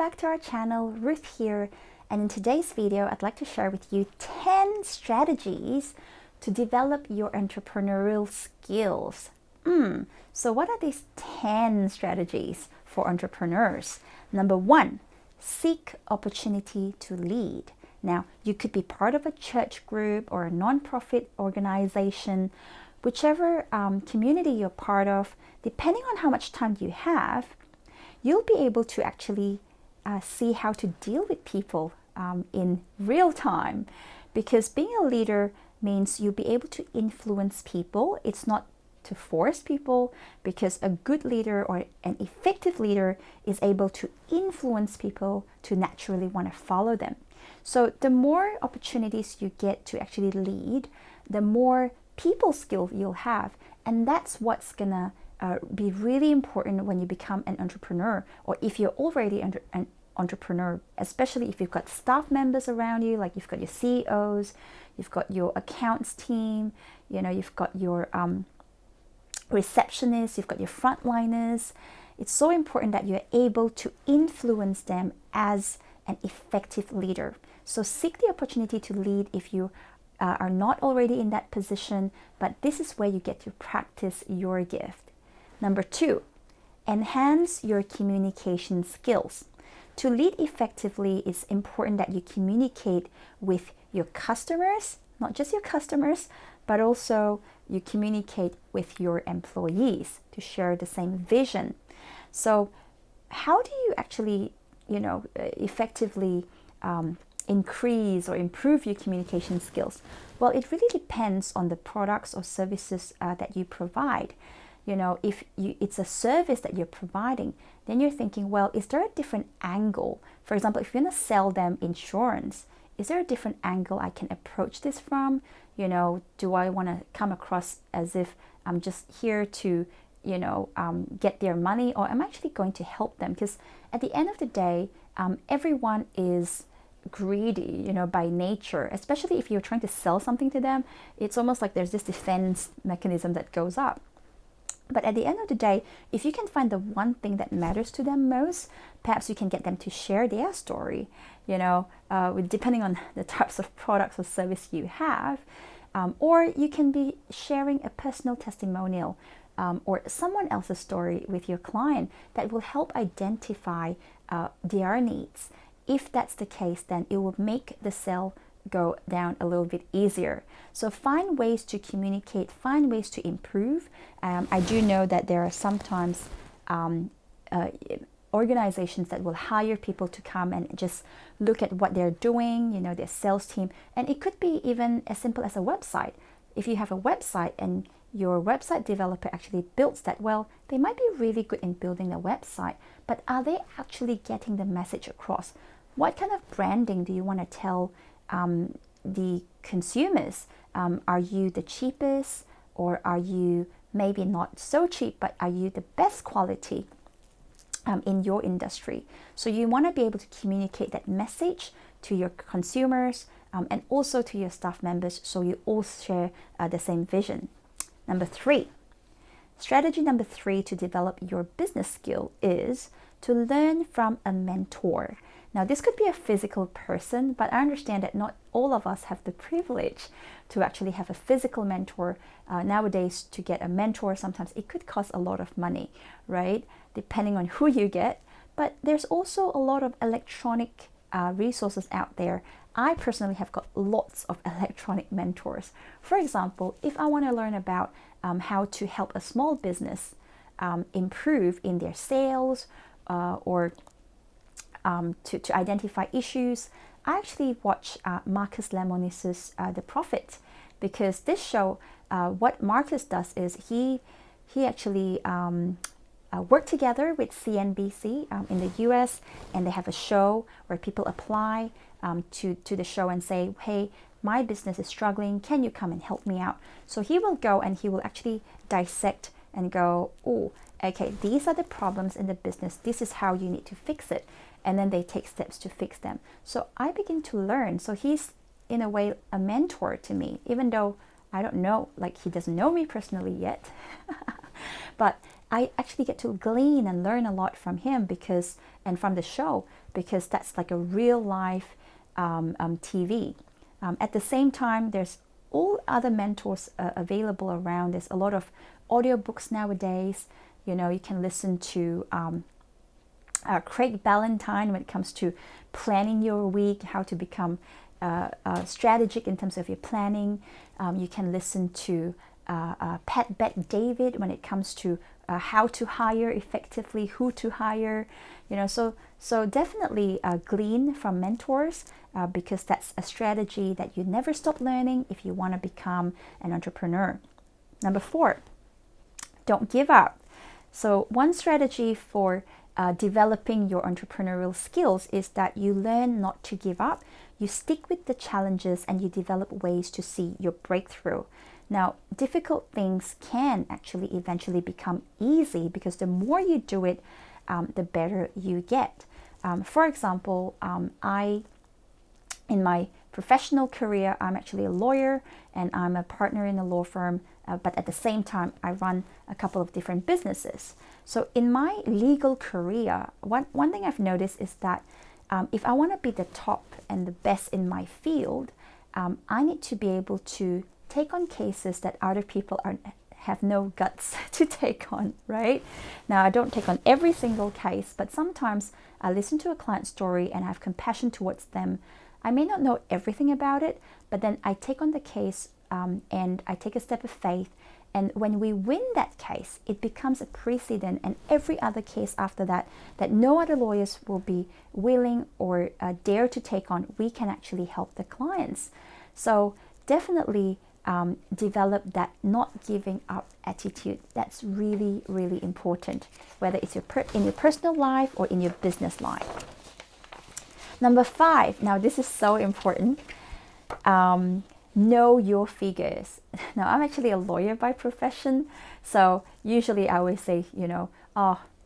back to our channel. Ruth here, and in today's video I'd like to share with you 10 strategies to develop your entrepreneurial skills. So what are these 10 strategies for entrepreneurs? Number 1, seek opportunity to lead. Now, you could be part of a church group or a non-profit organization, whichever community you're part of. Depending on how much time you have, you'll be able to actually see how to deal with people in real time, because being a leader means you'll be able to influence people. It's not to force people, because a good leader or an effective leader is able to influence people to naturally want to follow them. So the more opportunities you get to actually lead, the more people skill you'll have, and that's what's gonna be really important when you become an entrepreneur, or if you're already an entrepreneur, especially if you've got staff members around you, like you've got your CEOs, you've got your accounts team, you've got your receptionists, you've got your frontliners. It's so important that you're able to influence them as an effective leader. So seek the opportunity to lead if you are not already in that position, but this is where you get to practice your gift. Number 2, enhance your communication skills. To lead effectively, it's important that you communicate with your customers, not just your customers, but also you communicate with your employees to share the same vision. So how do you actually, effectively increase or improve your communication skills? Well, it really depends on the products or services that you provide. If it's a service that you're providing, then you're thinking, well, is there a different angle? For example, if you're going to sell them insurance, is there a different angle I can approach this from? Do I want to come across as if I'm just here to, get their money, or I'm actually going to help them? Because at the end of the day, everyone is greedy, by nature, especially if you're trying to sell something to them. It's almost like there's this defense mechanism that goes up. But at the end of the day, if you can find the one thing that matters to them most, perhaps you can get them to share their story, depending on the types of products or service you have. Or you can be sharing a personal testimonial or someone else's story with your client that will help identify their needs. If that's the case, then it will make the sale go down a little bit easier. So find ways to communicate, find ways to improve. I do know that there are sometimes organizations that will hire people to come and just look at what they're doing, their sales team. And it could be even as simple as a website. If you have a website and your website developer actually builds that, well, they might be really good in building a website, but are they actually getting the message across? What kind of branding do you want to tell the consumers? Are you the cheapest, or are you maybe not so cheap, but are you the best quality in your industry? So you want to be able to communicate that message to your consumers and also to your staff members, so you all share the same vision. Strategy number 3 to develop your business skill is to learn from a mentor. Now, this could be a physical person, but I understand that not all of us have the privilege to actually have a physical mentor. Nowadays, to get a mentor, sometimes it could cost a lot of money, right? Depending on who you get. But there's also a lot of electronic resources out there. I personally have got lots of electronic mentors. For example, if I want to learn about how to help a small business improve in their sales or to identify issues, I actually watch Marcus Lemonis's The Profit, because this show, what Marcus does is he actually work together with CNBC in the US, and they have a show where people apply to the show and say, hey, my business is struggling, can you come and help me out? So he will go and he will actually dissect and go, oh, okay, these are the problems in the business, this is how you need to fix it. And then they take steps to fix them. So I begin to learn. So he's in a way a mentor to me, even though I don't know, like he doesn't know me personally yet. But I actually get to glean and learn a lot from him and from the show, because that's like a real life TV. At the same time, there's all other mentors available around. There's a lot of audiobooks nowadays. You know, you can listen to Craig Ballantyne when it comes to planning your week, how to become strategic in terms of your planning. You can listen to Pat Bet David when it comes to how to hire effectively, who to hire. You know, so definitely glean from mentors, because that's a strategy that you never stop learning if you want to become an entrepreneur. Number 4, don't give up. So one strategy for developing your entrepreneurial skills is that you learn not to give up. You stick with the challenges and you develop ways to see your breakthrough. Now, difficult things can actually eventually become easy, because the more you do it, the better you get. For example, in my professional career, I'm actually a lawyer and I'm a partner in a law firm, but at the same time, I run a couple of different businesses. So in my legal career, one thing I've noticed is that if I want to be the top and the best in my field, I need to be able to take on cases that other people have no guts to take on, right? Now, I don't take on every single case, but sometimes I listen to a client story and I have compassion towards them. I may not know everything about it, but then I take on the case and I take a step of faith. And when we win that case, it becomes a precedent, and every other case after that no other lawyers will be willing or dare to take on, we can actually help the clients. So definitely develop that not giving up attitude. That's really, really important, whether it's in your personal life or in your business life. Number 5, now this is so important. Know your figures. Now, I'm actually a lawyer by profession, so usually I always say,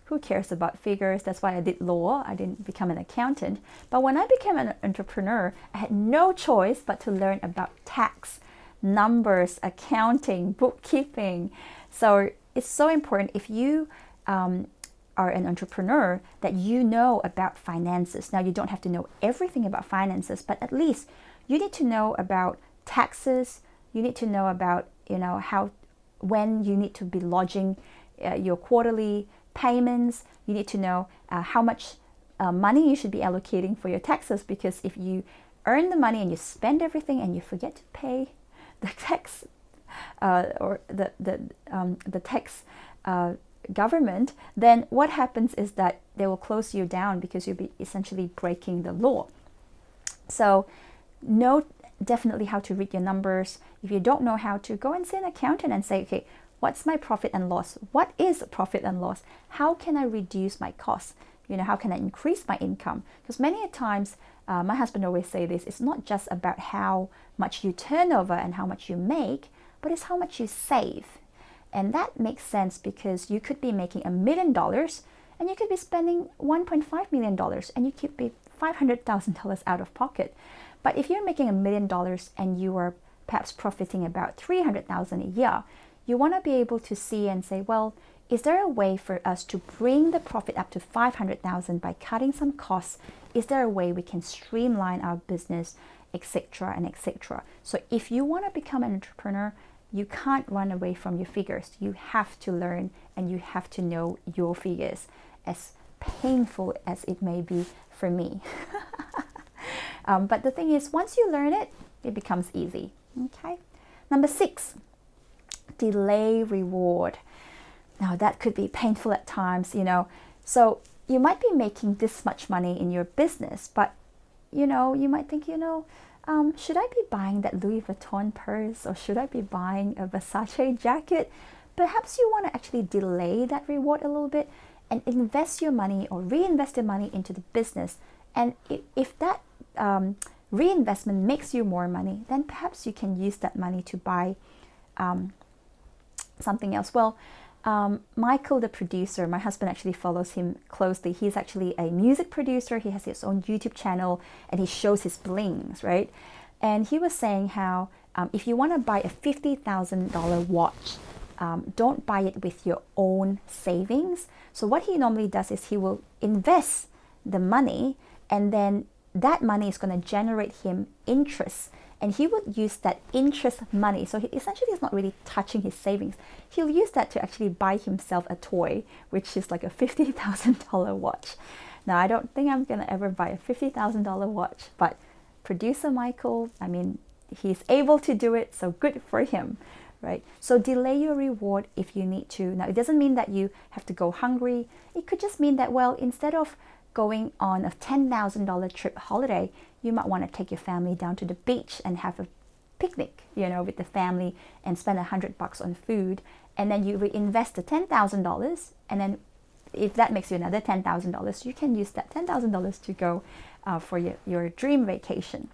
who cares about figures? That's why I did law. I didn't become an accountant. But when I became an entrepreneur, I had no choice but to learn about tax, numbers, accounting, bookkeeping. So it's so important, if you are an entrepreneur, that you know about finances. Now, you don't have to know everything about finances, but at least you need to know about taxes. You need to know about, when you need to be lodging your quarterly payments. You need to know how much money you should be allocating for your taxes, because if you earn the money and you spend everything and you forget to pay the tax or the tax government, then what happens is that they will close you down, because you'll be essentially breaking the law. So know definitely how to read your numbers. If you don't know how to, go and see an accountant and say, okay, what's my profit and loss? What is profit and loss? How can I reduce my costs? How can I increase my income? Because many a times, my husband always say this, it's not just about how much you turn over and how much you make, but it's how much you save. And that makes sense, because you could be making $1 million and you could be spending $1.5 million and you could be $500,000 out of pocket. But if you're making $1 million and you are perhaps profiting about $300,000 a year, you want to be able to see and say, well, is there a way for us to bring the profit up to $500,000 by cutting some costs? Is there a way we can streamline our business, etc. and etc.? So if you want to become an entrepreneur, you can't run away from your figures. You have to learn and you have to know your figures, as painful as it may be for me. But the thing is, once you learn it, it becomes easy. Okay. Number 6, delay reward. Now that could be painful at times, So you might be making this much money in your business, but you might think, should I be buying that Louis Vuitton purse, or should I be buying a Versace jacket? Perhaps you want to actually delay that reward a little bit and invest your money or reinvest your money into the business. And if that reinvestment makes you more money, then perhaps you can use that money to buy something else. Well, Michael, the producer, my husband actually follows him closely. He's actually a music producer. He has his own YouTube channel and he shows his blings, right? And he was saying how if you want to buy a $50,000 watch, don't buy it with your own savings. So what he normally does is he will invest the money, and then that money is going to generate him interest, and he would use that interest money. So he essentially is not really touching his savings. He'll use that to actually buy himself a toy, which is like a $50,000 watch. Now, I don't think I'm going to ever buy a $50,000 watch, but producer Michael, I mean, he's able to do it, so good for him, right? So delay your reward if you need to. Now, it doesn't mean that you have to go hungry. It could just mean that, well, instead of going on a $10,000 trip holiday, you might want to take your family down to the beach and have a picnic, with the family, and spend $100 on food, and then you reinvest the $10,000, and then if that makes you another $10,000, you can use that $10,000 to go for your dream vacation.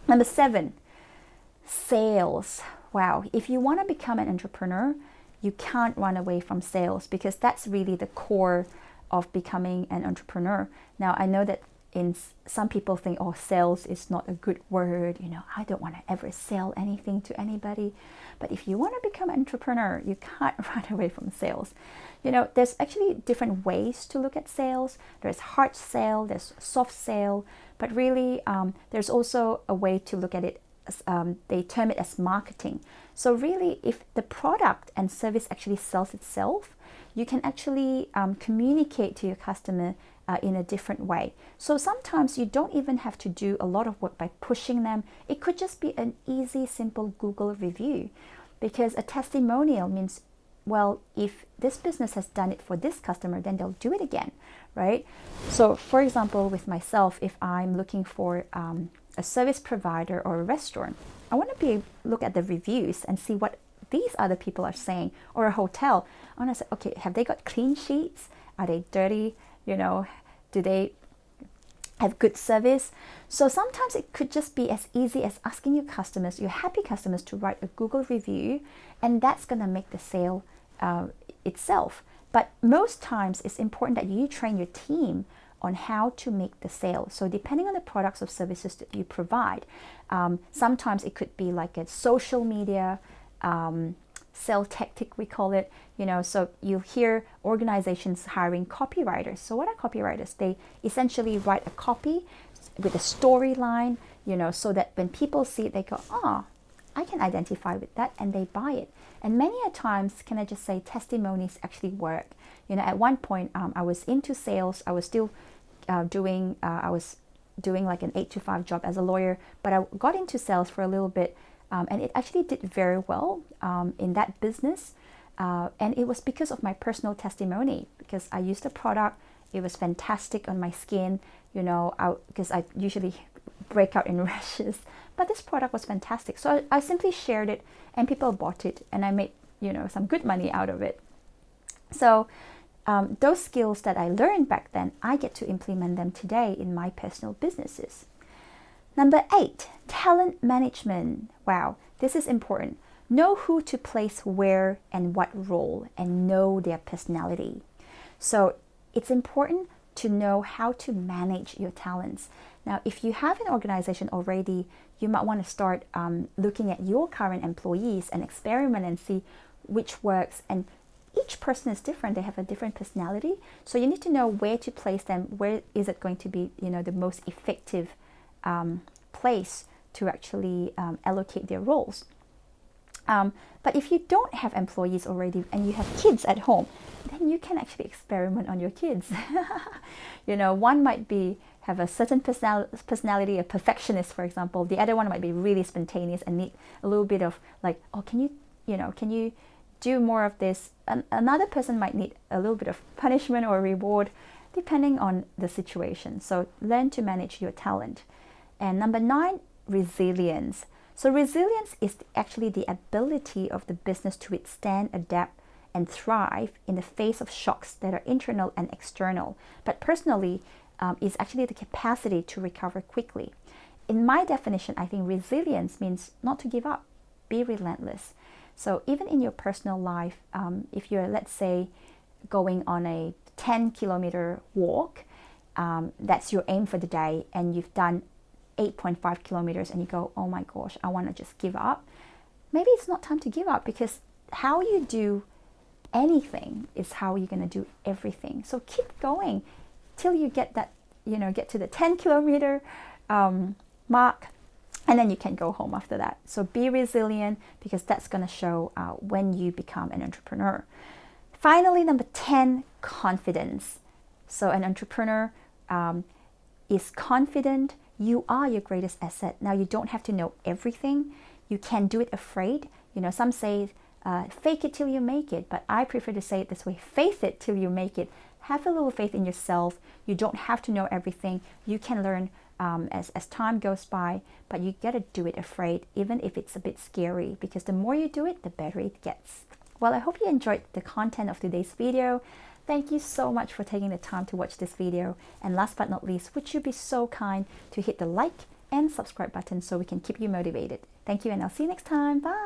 Number 7, sales. Wow, if you want to become an entrepreneur, you can't run away from sales, because that's really the core of becoming an entrepreneur. Now, I know that some people think, oh, sales is not a good word. I don't want to ever sell anything to anybody. But if you want to become an entrepreneur, you can't run away from sales. There's actually different ways to look at sales. There's hard sale, there's soft sale, but really there's also a way to look at it as, they term it as marketing. So really, if the product and service actually sells itself, you can actually communicate to your customer in a different way. So sometimes you don't even have to do a lot of work by pushing them. It could just be an easy, simple Google review, because a testimonial means, well, if this business has done it for this customer, then they'll do it again, right? So for example, with myself, if I'm looking for a service provider or a restaurant, I want to look at the reviews and see what these other people are saying. Or a hotel, I want to say, okay, have they got clean sheets? Are they dirty? Do they have good service? So sometimes it could just be as easy as asking your customers, your happy customers, to write a Google review, and that's going to make the sale itself. But most times it's important that you train your team on how to make the sale. So depending on the products or services that you provide, sometimes it could be like a social media sell tactic, we call it. So you hear organizations hiring copywriters. So what are copywriters? They essentially write a copy with a storyline, so that when people see it, they go, I can identify with that, and they buy it. And many a times, can I just say, testimonies actually work. At one point, I was into sales. I was still doing like an 8 to 5 job as a lawyer, but I got into sales for a little bit, and it actually did very well in that business. And it was because of my personal testimony, because I used the product. It was fantastic on my skin, because I usually break out in rashes, but this product was fantastic. So I simply shared it, and people bought it, and I made, some good money out of it. So those skills that I learned back then, I get to implement them today in my personal businesses. Number 8, talent management. Wow, this is important. Know who to place where and what role, and know their personality. So it's important to know how to manage your talents. Now, if you have an organization already, you might want to start looking at your current employees and experiment and see which works. And each person is different. They have a different personality. So you need to know where to place them. Where is it going to be, the most effective place to actually allocate their roles. But if you don't have employees already and you have kids at home, then you can actually experiment on your kids. One might have a certain personality, a perfectionist, for example. The other one might be really spontaneous and need a little bit of like, oh, can you do more of this? Another person might need a little bit of punishment or reward, depending on the situation. So learn to manage your talent. And number 9, resilience. So resilience is actually the ability of the business to withstand, adapt, and thrive in the face of shocks that are internal and external. But personally, is actually the capacity to recover quickly. In my definition, I think resilience means not to give up, be relentless. So even in your personal life, if you're, let's say, going on a 10-kilometer walk, that's your aim for the day, and you've done 8.5 kilometers and you go, oh my gosh, I want to just give up. Maybe it's not time to give up, because how you do anything is how you're going to do everything. So keep going till you get that, get to the 10-kilometer mark, and then you can go home after that. So be resilient, because that's going to show when you become an entrepreneur. Finally, number 10, confidence. So an entrepreneur is confident. You are your greatest asset. Now, you don't have to know everything. You can do it afraid. Some say fake it till you make it, but I prefer to say it this way: faith it till you make it. Have a little faith in yourself. You don't have to know everything. You can learn as time goes by, but you got to do it afraid, even if it's a bit scary, because the more you do it, the better it gets. Well, I hope you enjoyed the content of today's video. Thank you so much for taking the time to watch this video. And last but not least, would you be so kind to hit the like and subscribe button so we can keep you motivated. Thank you, and I'll see you next time. Bye.